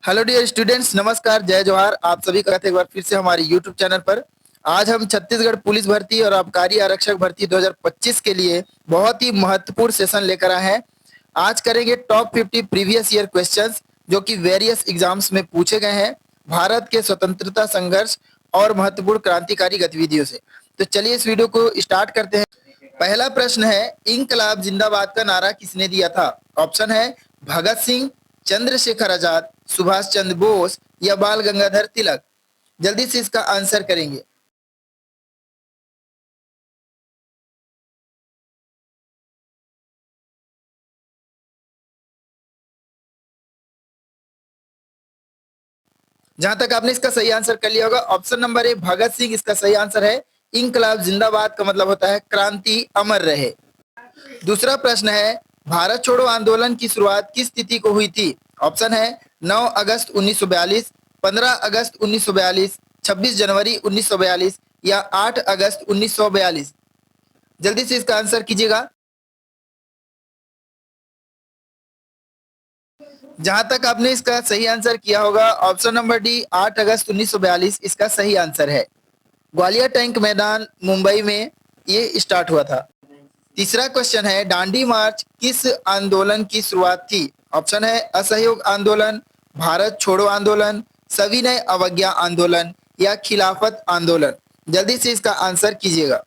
Hello dear students, नमस्कार, जय जोहार। आप सभी का एक बार फिर से हमारे यूट्यूब चैनल पर। आज हम छत्तीसगढ़ पुलिस भर्ती और आबकारी आरक्षक भर्ती 2025 के लिए बहुत ही महत्वपूर्ण सेशन लेकर आए हैं। आज करेंगे टॉप 50 प्रीवियस ईयर क्वेश्चंस जो कि वेरियस एग्जाम्स में पूछे गए हैं भारत के स्वतंत्रता संघर्ष और महत्वपूर्ण क्रांतिकारी गतिविधियों से। तो चलिए इस वीडियो को स्टार्ट करते हैं। पहला प्रश्न है, इंकलाब जिंदाबाद का नारा किसने दिया था? ऑप्शन है भगत सिंह, चंद्रशेखर आजाद, सुभाष चंद्र बोस या बाल गंगाधर तिलक। जल्दी से इसका आंसर करेंगे। जहां तक आपने इसका सही आंसर कर लिया होगा, ऑप्शन नंबर ए भगत सिंह इसका सही आंसर है। इंकलाब जिंदाबाद का मतलब होता है क्रांति अमर रहे। दूसरा प्रश्न है, भारत छोड़ो आंदोलन की शुरुआत किस तिथि को हुई थी? ऑप्शन है 9 अगस्त 1942, 15 अगस्त 1942, 26 जनवरी 1942 या 8 अगस्त 1942। जल्दी से इसका आंसर कीजिएगा। जहां तक आपने इसका सही आंसर किया होगा, ऑप्शन नंबर डी 8 अगस्त 1942 इसका सही आंसर है। ग्वालियर टैंक मैदान मुंबई में ये स्टार्ट हुआ था। तीसरा क्वेश्चन है, दांडी मार्च किस आंदोलन की शुरुआत थी? ऑप्शन है असहयोग आंदोलन, भारत छोड़ो आंदोलन, सविनय अवज्ञा आंदोलन या खिलाफत आंदोलन। जल्दी से इसका आंसर कीजिएगा।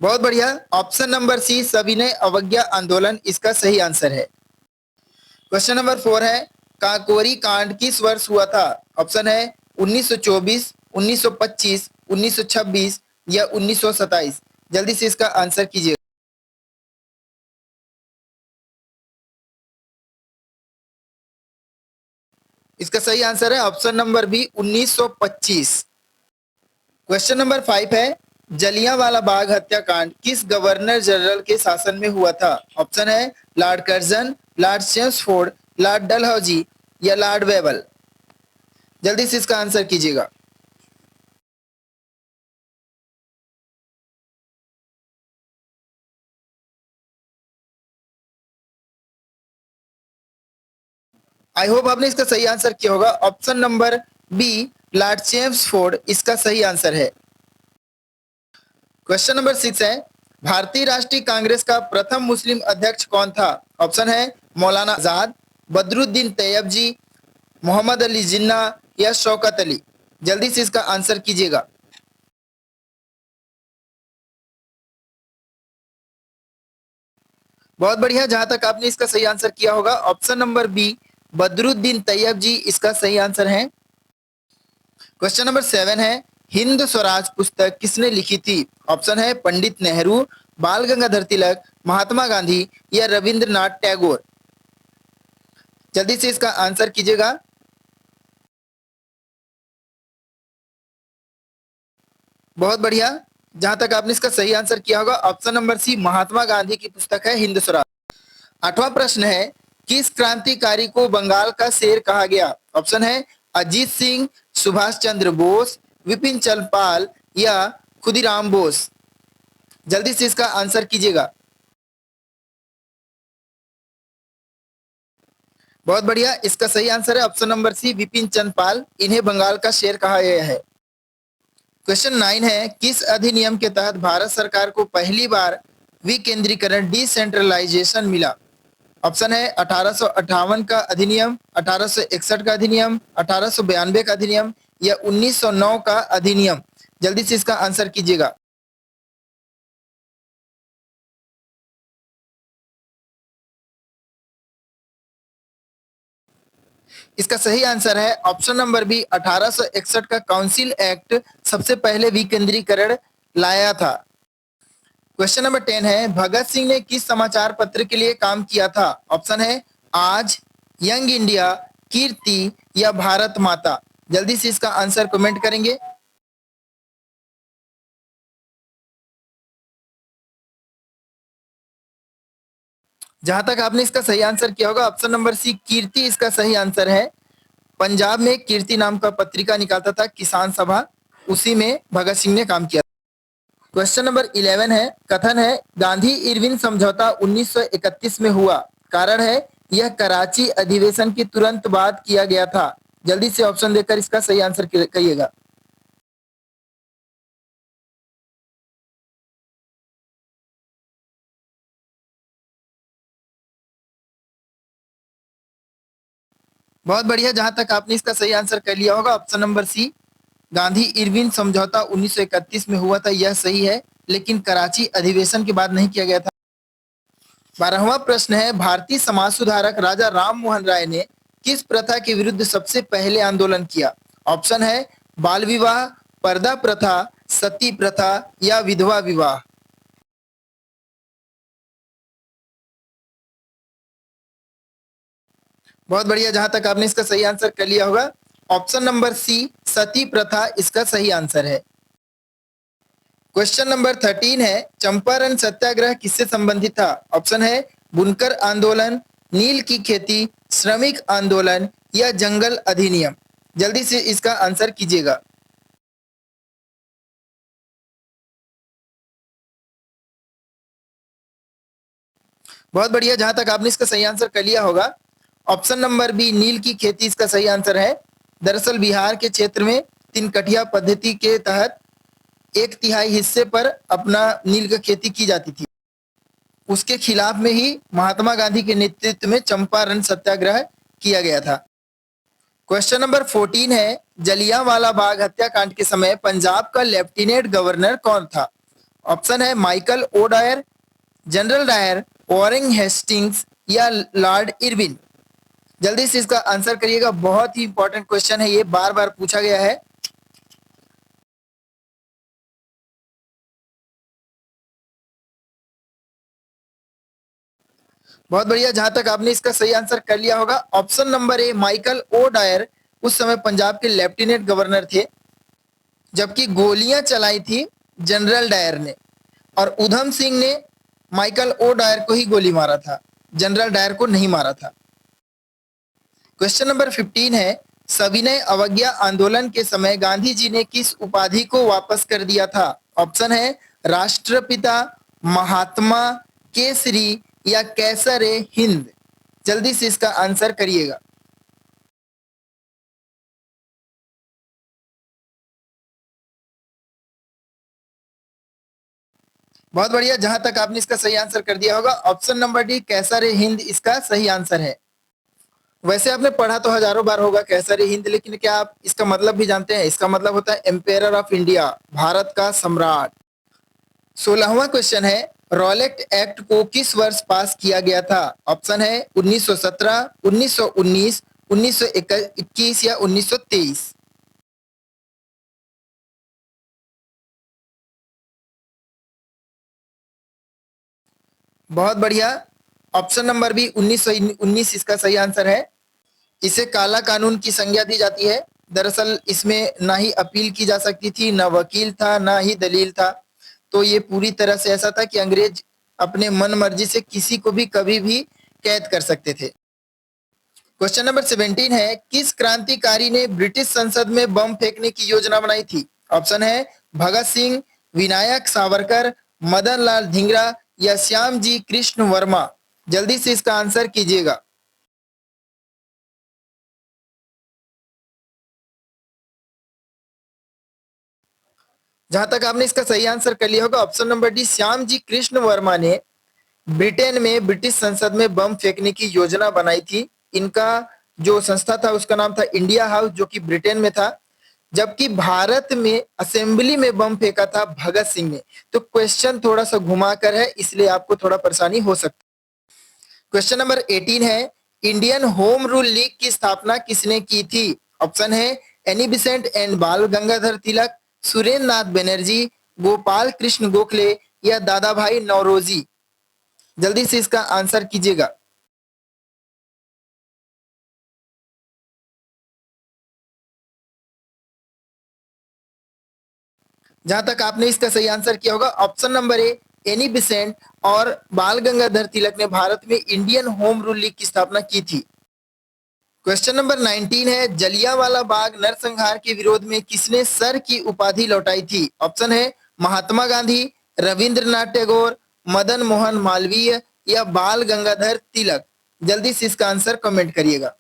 बहुत बढ़िया, ऑप्शन नंबर सी सविनय अवज्ञा आंदोलन इसका सही आंसर है। क्वेश्चन नंबर 4 है, काकोरी कांड किस वर्ष हुआ था? ऑप्शन है 1924, 1925, 1926 या 1927। जल्दी से इसका आंसर कीजिए। इसका सही आंसर है option number B 1925। Question number 5 है, जलियांवाला बाग हत्याकांड किस गवर्नर जनरल के शासन में हुआ था? ऑप्शन है Lord Curzon, Lord Chelmsford, Lord Dalhousie या लॉर्ड वेबल। जल्दी से इसका आंसर कीजिएगा। आई होप आपने इसका सही आंसर किया होगा। Option number B Lord Chelmsford इसका सही आंसर है। क्वेश्चन नंबर 6 है, भारतीय राष्ट्रीय कांग्रेस का प्रथम मुस्लिम अध्यक्ष कौन था? ऑप्शन है मौलाना आजाद, बदरुद्दीन तैयब जी, मोहम्मद अली जिन्ना या शौकत अली। जल्दी से इसका आंसर कीजिएगा। बहुत बढ़िया, जहां तक आपने इसका सही आंसर किया होगा, option number B Badruddin Tyabji इसका सही आंसर है। क्वेश्चन नंबर 7 है, हिंद स्वराज पुस्तक किसने लिखी थी? ऑप्शन है पंडित नेहरू, बाल गंगाधर तिलक, महात्मा गांधी या रविंद्रनाथ टैगोर। जल्दी से इसका आंसर कीजिएगा। बहुत बढ़िया, जहां तक आपने इसका सही आंसर किया होगा, ऑप्शन नंबर सी महात्मा गांधी की पुस्तक है हिंद स्वराज। आठवां प्रश्न है, किस क्रांतिकारी को बंगाल का शेर कहा गया? ऑप्शन है अजीत सिंह, सुभाष चंद्र बोस, विपिन चंद्र पाल या खुदीराम बोस। जल्दी से इसका आंसर कीजिएगा। बहुत बढ़िया, इसका सही आंसर है ऑप्शन नंबर सी विपिन चंद्र पाल। इन्हें बंगाल का शेर कहा गया है। क्वेश्चन 9 है, किस अधिनियम के तहत भारत सरकार को पहली बार विकेंद्रीकरण डिसेंट्रलाइजेशन मिला? ऑप्शन है 1858 का अधिनियम, 1861 का अधिनियम, 1892 का अधिनियम या 1909 का अधिनियम। जल्दी से इसका आंसर कीजिएगा। इसका सही आंसर है ऑप्शन नंबर बी 1861 का काउंसिल एक्ट सबसे पहले विकेंद्रीकरण लाया था। क्वेश्चन नंबर 10 है, भगत सिंह ने किस समाचार पत्र के लिए काम किया था? ऑप्शन है आज, यंग इंडिया, कीर्ति या भारत माता। जल्दी से इसका आंसर कमेंट करेंगे। जहां तक आपने इसका सही आंसर किया होगा, ऑप्शन नंबर सी कीर्ति इसका सही आंसर है। पंजाब में कीर्ति नाम का पत्रिका निकालता था किसान सभा, उसी में भगत सिंह ने काम किया। क्वेश्चन नंबर 11 है, कथन है गांधी इरविन समझौता 1931 में हुआ, कारण है यह कराची अधिवेशन के तुरंत बाद किया गया था। जल्दी से ऑप्शन देकर इसका सही आंसर करिएगा। बहुत बढ़िया, जहां तक आपने इसका सही आंसर कर लिया होगा option number C, Gandhi Irwin समझौता 1931 में हुआ था, यह सही है, लेकिन कराची अधिवेशन के बाद नहीं किया गया था। 12वां प्रश्न है, भारतीय समाज सुधारक राजा राम मोहन राय ने किस प्रथा के विरुद्ध सबसे पहले आंदोलन किया? ऑप्शन है बाल विवाह, पर्दा प्रथा, सती प्रथा या विधवा विवाह। बहुत बढ़िया, जहां तक आपने इसका सही आंसर कर लिया होगा ऑप्शन नंबर सी, सती प्रथा इसका सही आंसर है। क्वेश्चन नंबर 13 है, चंपारण सत्याग्रह किससे संबंधित था? ऑप्शन है बुनकर आंदोलन, नील की खेती, श्रमिक आंदोलन या जंगल अधिनियम। जल्दी से इसका आंसर कीजिएगा। बहुत बढ़िया, जहां तक आपने इसका सही आंसर कर लिया होगा ऑप्शन नंबर बी, नील की खेती इसका सही आंसर है। दरअसल बिहार के क्षेत्र में तिनकठिया पद्धति के तहत 1/3 हिस्से पर अपना नील की खेती की जाती थी। उसके खिलाफ में ही महात्मा गांधी के नेतृत्व में चंपारण सत्याग्रह किया गया था। क्वेश्चन नंबर 14 है, जलियांवाला बाग हत्याकांड के समय पंजाब का लेफ्टिनेंट गवर्नर कौन था? ऑप्शन है Michael O Dyer, General Dyer, Warren Hastings या लॉर्ड इरविन। जल्दी से इसका आंसर करिएगा, बहुत ही इंपॉर्टेंट क्वेश्चन है, ये बार बार पूछा गया है। बहुत बढ़िया, जहां तक आपने इसका सही आंसर कर लिया होगा option number A, Michael O Dyer उस समय पंजाब के लेफ्टिनेंट गवर्नर थे, जबकि गोलियां चलाई थी जनरल डायर ने, और उधम सिंह ने माइकल ओ डायर को ही गोली मारा था, जनरल डायर को नहीं मारा था। क्वेश्चन नंबर 15 है, सविनय अवज्ञा आंदोलन के समय गांधी जी ने किस उपाधि को वापस कर दिया था? ऑप्शन है राष्ट्रपिता, महात्मा, केसरी या कैसर ए हिंद। जल्दी से इसका आंसर करिएगा। बहुत बढ़िया, जहां तक आपने इसका सही आंसर कर दिया होगा ऑप्शन नंबर डी, कैसर ए हिंद इसका सही आंसर है। वैसे आपने पढ़ा तो हजारों बार होगा कैसर ए हिंद, लेकिन क्या आप इसका मतलब भी जानते हैं? इसका मतलब होता है एम्पेयर ऑफ इंडिया, भारत का सम्राट। 16वां क्वेश्चन है, रॉलेट एक्ट को किस वर्ष पास किया गया था? ऑप्शन है 1917, 1919, 1921 या 1923। बहुत बढ़िया, ऑप्शन नंबर बी 1919 इसका सही आंसर है। इसे काला कानून की संज्ञा दी जाती है। दरअसल इसमें ना ही अपील की जा सकती थी, ना वकील था, ना ही दलील था। तो ये पूरी तरह से ऐसा था कि अंग्रेज अपने मन मर्जी से किसी को भी कभी भी कैद कर सकते थे। क्वेश्चन नंबर 17 है, किस क्रांतिकारी ने ब्रिटिश संसद में बम फेंकने की योजना बनाई थी? ऑप्शन है भगत सिंह, विनायक सावरकर, मदन लाल धिंगरा या श्याम जी कृष्ण वर्मा। जल्दी से इसका आंसर कीजिएगा। जहां तक आपने इसका सही आंसर कर लिया होगा option number D, Shyam ji Krishna Verma ने ब्रिटेन में ब्रिटिश संसद में बम फेंकने की योजना बनाई थी। इनका जो संस्था था उसका नाम था इंडिया हाउस, जो कि ब्रिटेन में था, जबकि भारत में असेंबली में बम फेंका था भगत सिंह ने। तो क्वेश्चन थोड़ा सा घुमाकर है, इसलिए आपको थोड़ा परेशानी हो सकती है। क्वेश्चन नंबर 18 है, इंडियन होम रूल लीग की स्थापना किसने की थी? ऑप्शन है एनी बिसेंट एंड बाल गंगाधर तिलक, सुरेंद्र नाथ बनर्जी, गोपाल कृष्ण गोखले या दादा भाई नौरोजी। जल्दी से इसका आंसर कीजिएगा। जहां तक आपने इसका सही आंसर किया होगा ऑप्शन नंबर ए, एनी बिसेंट और बाल गंगाधर तिलक ने भारत में इंडियन होम रूल लीग की स्थापना की थी। क्वेश्चन नंबर 19 है, जलियांवाला बाग नरसंहार के विरोध में किसने सर की उपाधि लौटाई थी? ऑप्शन है महात्मा गांधी, रविंद्रनाथ टैगोर, मदन मोहन मालवीय या बाल गंगाधर तिलक? जल्दी से इसका आंसर कमेंट करिएगा।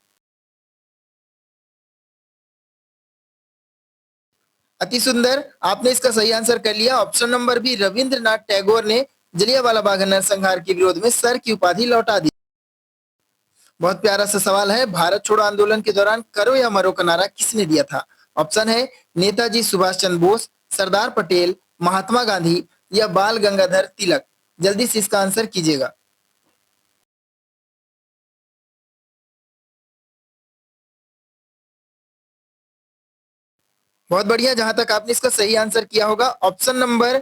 अति सुंदर, आपने इसका सही आंसर कर लिया। Option number B, Rabindranath Tagore ने जलियांवाला बाग नरसंहार के विरोध में सर की उपाधि लौटा दी। बहुत प्यारा सा सवाल है। भारत छोड़ो आंदोलन के दौरान करो या मरो का नारा किसने दिया था? ऑप्शन है नेताजी सुभाष चंद्र बोस, सरदार पटेल, महात्मा गांधी या बाल गंगाधर तिलक? जल्दी से इसका आंसर कीजिएगा। बहुत बढ़िया, जहां तक आपने इसका सही आंसर किया होगा, ऑप्शन नंबर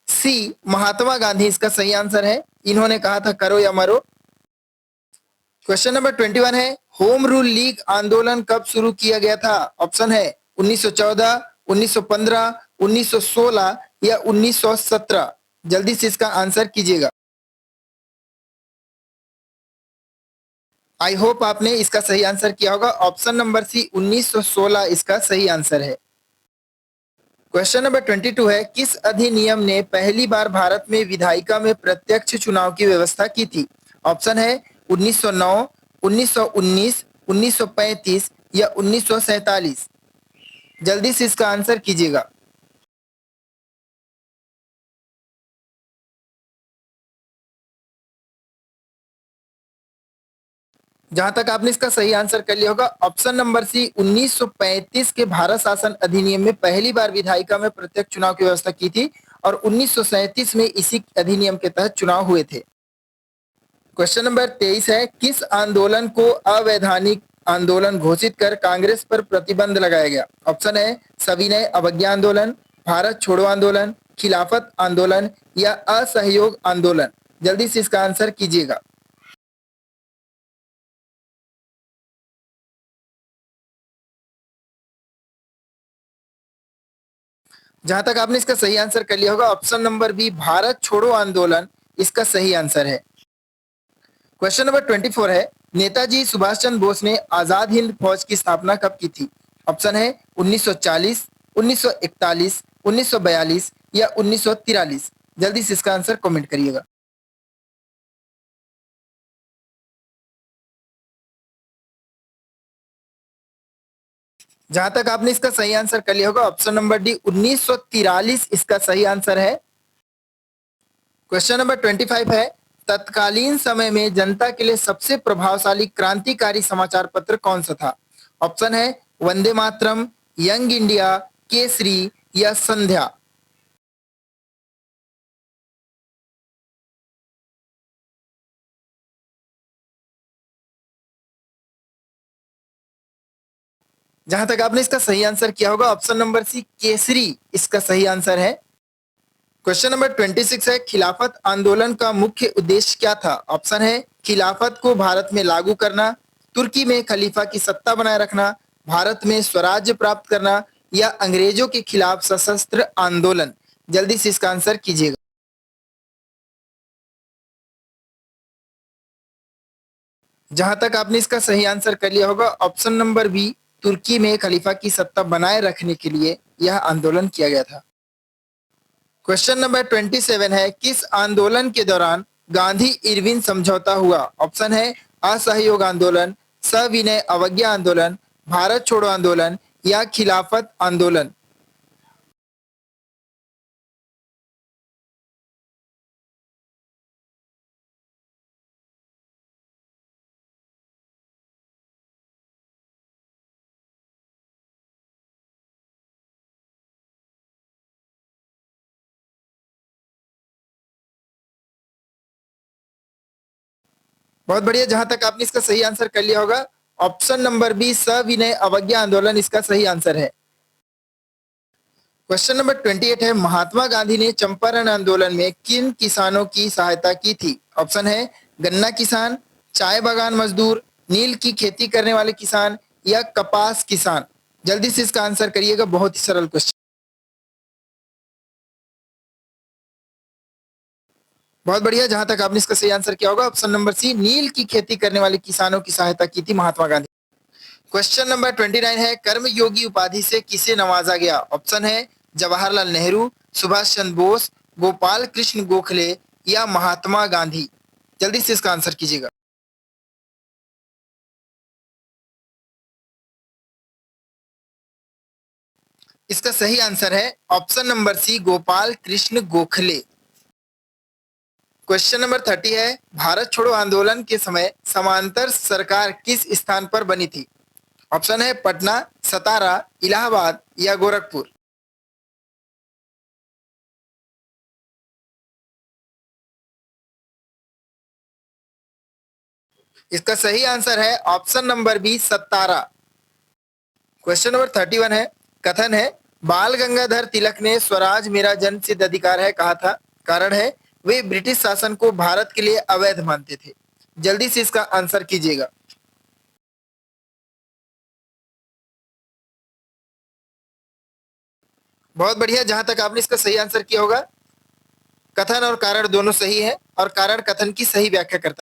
सी महात्मा गांधी इसका सही आंसर है। इन्होंने कहा था करो या मरो। क्वेश्चन नंबर 21 है, होम रूल लीग आंदोलन कब शुरू किया गया था? ऑप्शन है 1914, 1915, 1916 या 1917? जल्दी से इसका आंसर कीजिएगा। आई होप आपने इसका सही आंसर किया होगा। ऑप्शन नंबर सी 1916 इसका सही आंसर है। क्वेश्चन नंबर 22 है, किस अधिनियम ने पहली बार भारत में विधायिका में प्रत्यक्ष चुनाव की व्यवस्था की थी? ऑप्शन है 1909, 1919, 1935 या 1947? जल्दी से इसका आंसर कीजिएगा। जहां तक आपने इसका सही आंसर कर लिया होगा, ऑप्शन नंबर सी 1935 के भारत शासन अधिनियम में पहली बार विधायिका में प्रत्यक्ष चुनाव की व्यवस्था की थी और 1937 में इसी अधिनियम के तहत चुनाव हुए थे। क्वेश्चन नंबर 23 है, किस आंदोलन को अवैधानिक आंदोलन घोषित कर कांग्रेस पर प्रतिबंध लगाया गया? ऑप्शन है सविनय अवज्ञा आंदोलन, भारत छोड़ो आंदोलन, खिलाफत आंदोलन या असहयोग आंदोलन? जल्दी से इसका आंसर कीजिएगा। जहां तक आपने इसका सही आंसर कर लिया होगा, ऑप्शन नंबर बी भारत छोड़ो आंदोलन इसका सही आंसर है। क्वेश्चन नंबर 24 है, नेताजी सुभाष चंद्र बोस ने आजाद हिंद फौज की स्थापना कब की थी? ऑप्शन है 1940, 1941, 1942 या 1943? जल्दी से इसका आंसर कमेंट करिएगा। जहां तक आपने इसका सही आंसर कर लिया होगा, ऑप्शन नंबर डी 1943 इसका सही आंसर है। क्वेश्चन नंबर 25 है, तत्कालीन समय में जनता के लिए सबसे प्रभावशाली क्रांतिकारी समाचार पत्र कौन सा था? ऑप्शन है वंदे मातरम, यंग इंडिया, केसरी या संध्या? जहां तक आपने इसका सही आंसर किया होगा, ऑप्शन नंबर सी केसरी इसका सही आंसर है। क्वेश्चन नंबर 26 है, खिलाफत आंदोलन का मुख्य उद्देश्य क्या था? ऑप्शन है खिलाफत को भारत में लागू करना, तुर्की में खलीफा की सत्ता बनाए रखना, भारत में स्वराज्य प्राप्त करना या अंग्रेजों के खिलाफ सशस्त्र आंदोलन? जल्दी से इसका आंसर कीजिएगा। जहां तक आपने इसका सही आंसर कर लिया होगा, ऑप्शन नंबर बी तुर्की में खलीफा की सत्ता बनाए रखने के लिए यह आंदोलन किया गया था। क्वेश्चन नंबर 27 है, किस आंदोलन के दौरान गांधी इरविन समझौता हुआ? ऑप्शन है असहयोग आंदोलन, सविनय अवज्ञा आंदोलन, भारत छोड़ो आंदोलन या खिलाफत आंदोलन? बहुत बढ़िया, जहां तक आपने इसका सही आंसर कर लिया होगा, ऑप्शन नंबर बी सविनय अवज्ञा आंदोलन इसका सही आंसर है। क्वेश्चन नंबर 28 है, महात्मा गांधी ने चंपारण आंदोलन में किन किसानों की सहायता की थी? ऑप्शन है गन्ना किसान, चाय बागान मजदूर, नील की खेती करने वाले किसान या कपास किसान? जल्दी से इसका आंसर करिएगा, बहुत ही सरल क्वेश्चन। बहुत बढ़िया, जहां तक आपने इसका सही आंसर किया होगा, ऑप्शन नंबर सी नील की खेती करने वाले किसानों की सहायता की थी महात्मा गांधी। क्वेश्चन नंबर 29 है, कर्मयोगी उपाधि से किसे नवाजा गया? ऑप्शन है जवाहरलाल नेहरू, सुभाष चंद्र बोस, गोपाल कृष्ण गोखले या महात्मा गांधी? जल्दी से इसका आंसर कीजिएगा। इसका सही आंसर है option number C, Gopal Krishna Gokhale. Question number 30 है, भारत छोड़ो आंदोलन के समय समांतर सरकार किस स्थान पर बनी थी? ऑप्शन है पटना, सतारा, इलाहाबाद या गोरखपुर। इसका सही आंसर है ऑप्शन नंबर बी, सतारा। क्वेश्चन नंबर 31 है, कथन है बाल गंगाधर तिलक ने स्वराज मेरा जन्म सिद्ध अधिकार है कहा था, कारण है वे ब्रिटिश शासन को भारत के लिए अवैध मानते थे। जल्दी से इसका आंसर कीजिएगा। बहुत बढ़िया, जहां तक आपने इसका सही आंसर किया होगा। कथन और कारण दोनों सही है और कारण कथन की सही व्याख्या करता है।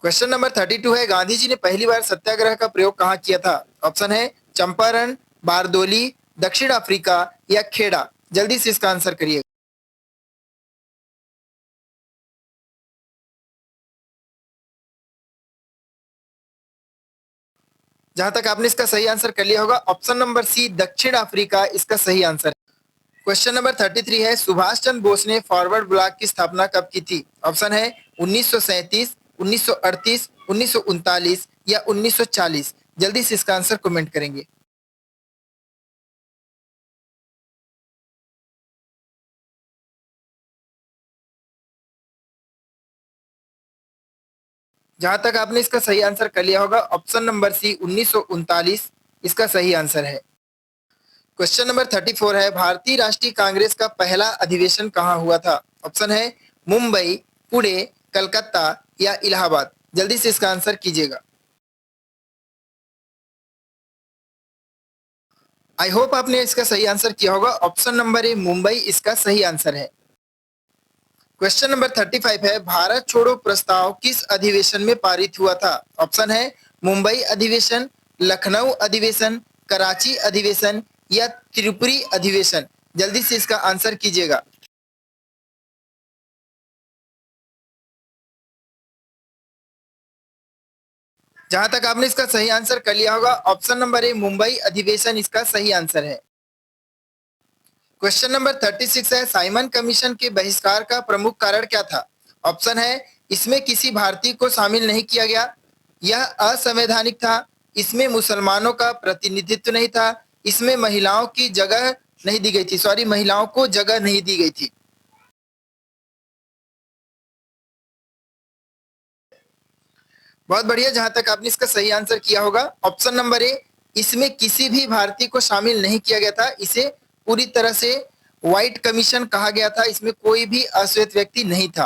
क्वेश्चन नंबर 32 है, गांधी जी ने पहली बार सत्याग्रह का प्रयोग कहाँ किया था? ऑप्शन है चंपारण, बारदोली, दक्षिण अफ्रीका या खेड़ा। जल्दी से इसका आंसर करिए। जहां तक आपने इसका सही आंसर कर लिया होगा, ऑप्शन नंबर सी, दक्षिण अफ्रीका इसका सही आंसर है। क्वेश्चन नंबर 33 है, सुभाष चंद्र बोस ने फॉरवर्ड ब्लॉक की स्थापना कब की थी? ऑप्शन है 1937, 1938, 1939 या 1940। जल्दी से इसका आंसर कमेंट करेंगे। जहां तक आपने इसका सही आंसर कर लिया होगा, ऑप्शन नंबर सी, 1939 इसका सही आंसर है। क्वेश्चन नंबर 34 है, भारतीय राष्ट्रीय कांग्रेस का पहला अधिवेशन कहाँ हुआ था? ऑप्शन है मुंबई, पुणे, कलकत्ता या इलाहाबाद। जल्दी से इसका आंसर कीजिएगा। आई होप आपने इसका सही आंसर किया होगा। ऑप्शन नंबर ए, मुंबई इसका सही आंसर है। क्वेश्चन नंबर 35 है, भारत छोड़ो प्रस्ताव किस अधिवेशन में पारित हुआ था? ऑप्शन है मुंबई अधिवेशन, लखनऊ अधिवेशन, कराची अधिवेशन या त्रिपुरी अधिवेशन। जल्दी से इसका आंसर कीजिएगा। जहां तक आपने इसका सही आंसर कर लिया होगा, ऑप्शन नंबर ए, मुंबई अधिवेशन इसका सही आंसर है। क्वेश्चन नंबर 36 है, साइमन कमीशन के बहिष्कार का प्रमुख कारण क्या था? ऑप्शन है इसमें किसी भारतीय को शामिल नहीं किया गया, यह असंवैधानिक था, इसमें मुसलमानों का प्रतिनिधित्व नहीं था, इसमें महिलाओं की जगह नहीं दी गई थी, सॉरी, महिलाओं को जगह नहीं दी गई थी। बहुत बढ़िया, जहां तक आपने इसका सही आंसर किया होगा, ऑप्शन नंबर ए, इसमें किसी भी भारतीय को शामिल नहीं किया गया था, इसे पूरी तरह से व्हाइट कमीशन कहा गया था, इसमें कोई भी अश्वेत व्यक्ति नहीं था।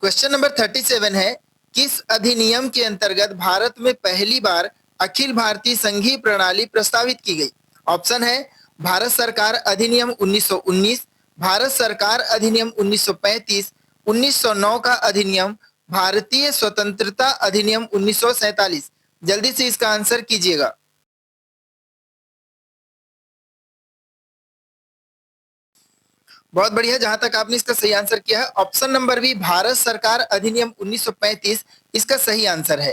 क्वेश्चन नंबर 37 है, किस अधिनियम के अंतर्गत भारत में पहली बार अखिल भारतीय संघीय प्रणाली प्रस्तावित की गई? ऑप्शन है भारत सरकार अधिनियम 1919, भारत सरकार अधिनियम 1935, 1909 का अधिनियम, भारतीय स्वतंत्रता अधिनियम 1947। जल्दी से इसका आंसर कीजिएगा। बहुत बढ़िया, जहां तक आपने इसका सही आंसर किया है, ऑप्शन नंबर बी, भारत सरकार अधिनियम 1935 इसका सही आंसर है।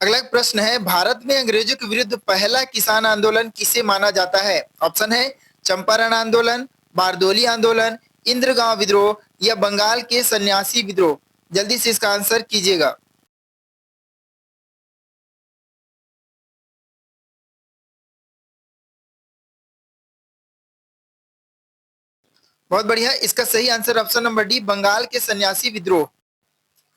अगला प्रश्न है, भारत में अंग्रेजों के विरुद्ध पहला किसान आंदोलन किसे माना जाता है? ऑप्शन है चंपारण आंदोलन, बारदोली आंदोलन, इंद्रगांव विद्रोह या बंगाल के सन्यासी विद्रोह। जल्दी से इसका आंसर कीजिएगा। बहुत बढ़िया, इसका सही answer option number D, Bengal के सन्यासी विद्रोह।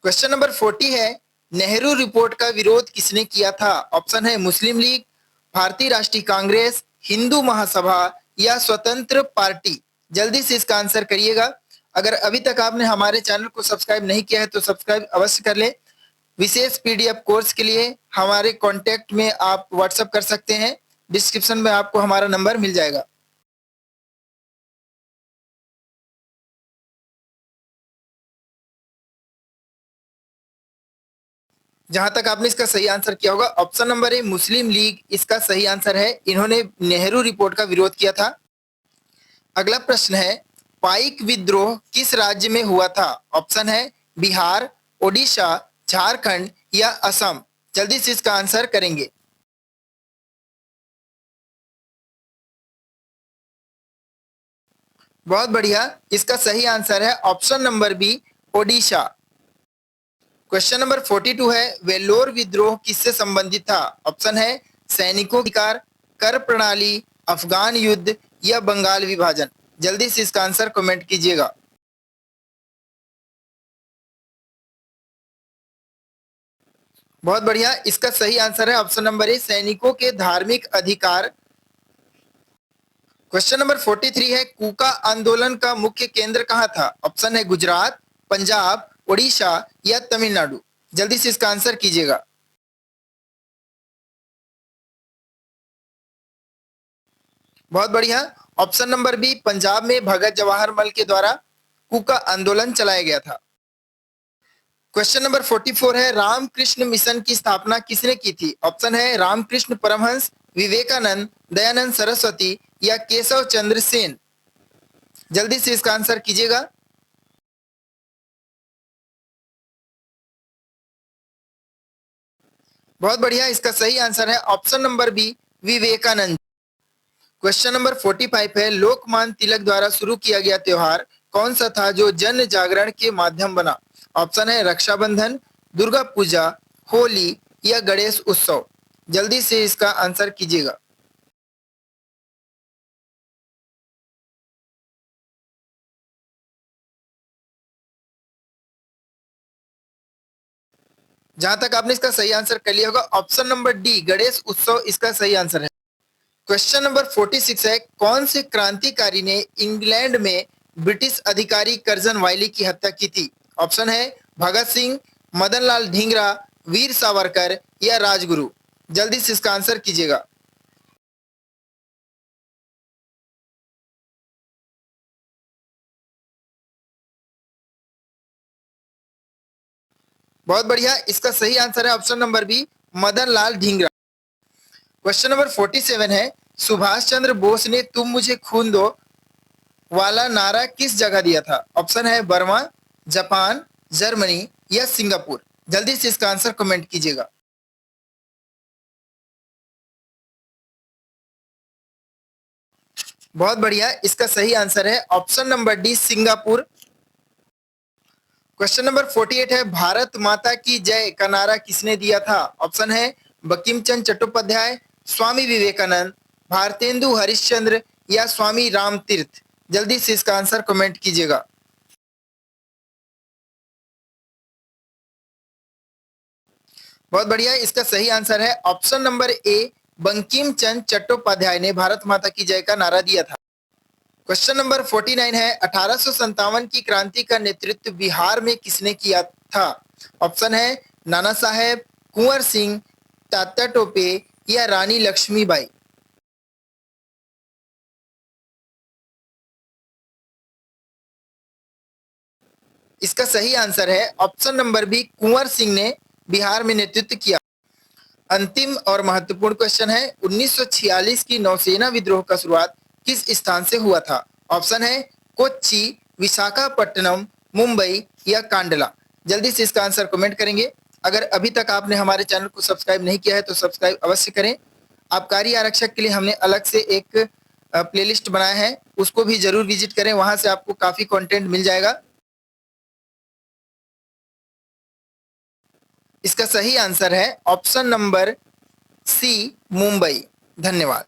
क्वेश्चन नंबर 40 है, नेहरू रिपोर्ट का विरोध किसने किया था? ऑप्शन है मुस्लिम लीग, भारतीय राष्ट्रीय कांग्रेस, हिंदू महासभा या स्वतंत्र पार्टी। जल्दी से इसका आंसर करिएगा। अगर अभी तक आपने हमारे चैनल को सब्सक्राइब नहीं किया है तो सब्सक्राइब अवश्य कर ले। विशेष पीडीएफ कोर्स के लिए हमारे कांटेक्ट में आप व्हाट्सएप कर सकते हैं, डिस्क्रिप्शन में आपको हमारा नंबर मिल जाएगा। जहां तक आपने इसका सही आंसर किया होगा ऑप्शन नंबर ए मुस्लिम लीग इसका सही आंसर है। इन्होंने नेहरू रिपोर्ट का विरोध किया था। अगला प्रश्न है पाइक विद्रोह किस राज्य में हुआ था? ऑप्शन है बिहार, ओडिशा, झारखंड या असम। जल्दी से इसका आंसर करेंगे। बहुत बढ़िया, इसका सही आंसर है option number B, Odisha. Question number 42 है वेल्लोर विद्रोह किससे संबंधित था? ऑप्शन है सैनिकों की कार, कर प्रणाली, अफगान युद्ध या बंगाल विभाजन। जल्दी से इसका आंसर कमेंट कीजिएगा। बहुत बढ़िया, इसका सही आंसर है ऑप्शन नंबर ए सैनिकों के धार्मिक अधिकार। क्वेश्चन नंबर 43 है कूका आंदोलन का मुख्य केंद्र कहाँ था? ऑप्शन है गुजरात, पंजाब, उड़ीसा या तमिलनाडु। जल्दी से इसका आंसर कीजिएगा। बहुत बढ़िया, ऑप्शन नंबर बी पंजाब में भगत जवाहर मल के द्वारा कूका आंदोलन चलाया गया था। क्वेश्चन नंबर 44 है रामकृष्ण मिशन की स्थापना किसने की थी? ऑप्शन है रामकृष्ण परमहंस, विवेकानंद, दयानंद सरस्वती या केशव चंद्र सेन। जल्दी से इसका आंसर कीजिएगा। बहुत बढ़िया, इसका सही आंसर है option number B, Vivekananda. Question number 45 है लोकमान्य तिलक द्वारा शुरू किया गया त्योहार कौन सा था जो जन जागरण के माध्यम बना? ऑप्शन है रक्षाबंधन, दुर्गा पूजा, होली या गणेश उत्सव। जल्दी से इसका आंसर कीजिएगा। जहां तक आपने इसका सही आंसर कर लिया होगा ऑप्शन नंबर डी, गणेश उत्सव इसका सही आंसर है। क्वेश्चन नंबर 46 है कौन से क्रांतिकारी ने इंग्लैंड में ब्रिटिश अधिकारी कर्जन वाइली की हत्या की थी? ऑप्शन है भगत सिंह, मदन लाल ढींगरा, वीर सावरकर या राजगुरु। जल्दी से इसका आंसर कीजिएगा। बहुत बढ़िया, इसका सही आंसर है option number B, Madan Lal Dhingra. Question number 47 है सुभाष चंद्र बोस ने तुम मुझे खून दो वाला नारा किस जगह दिया था? ऑप्शन है बर्मा, जापान, जर्मनी या सिंगापुर। जल्दी से इसका आंसर कमेंट कीजिएगा। बहुत बढ़िया, इसका सही आंसर है option number D, Singapore. Question number 48 है भारत माता की जय का नारा किसने दिया था? ऑप्शन है बंकिम चंद्र चट्टोपाध्याय, स्वामी विवेकानंद, भारतेंदु हरिश्चंद्र या स्वामी राम तीर्थ। जल्दी से इसका आंसर कमेंट कीजिएगा। बहुत बढ़िया, इसका सही आंसर है ऑप्शन नंबर ए, बंकिम चंद्र चट्टोपाध्याय ने भारत माता की जय का नारा दिया था। क्वेश्चन नंबर 49 है 1857 की क्रांति का नेतृत्व बिहार में किसने किया था? ऑप्शन है नाना साहेब, कुंवर सिंह, तात्या टोपे या रानी लक्ष्मीबाई। इसका सही आंसर है option number B, Kunwar Singh ने बिहार में नेतृत्व किया। अंतिम और महत्वपूर्ण क्वेश्चन है 1946 की नौसेना विद्रोह का शुरुआत किस स्थान से हुआ था? ऑप्शन है कोच्चि, विशाखापट्टनम, मुंबई या कांडला। जल्दी से इसका आंसर कमेंट करेंगे। अगर अभी तक आपने हमारे चैनल को सब्सक्राइब नहीं किया है तो सब्सक्राइब अवश्य करें। आबकारी आरक्षक के लिए हमने अलग से एक प्लेलिस्ट बनाया है, उसको भी जरूर विजिट करें, वहां से आपको काफी कंटेंट मिल जाएगा। इसका सही आंसर है ऑप्शन नंबर सी, मुंबई। धन्यवाद।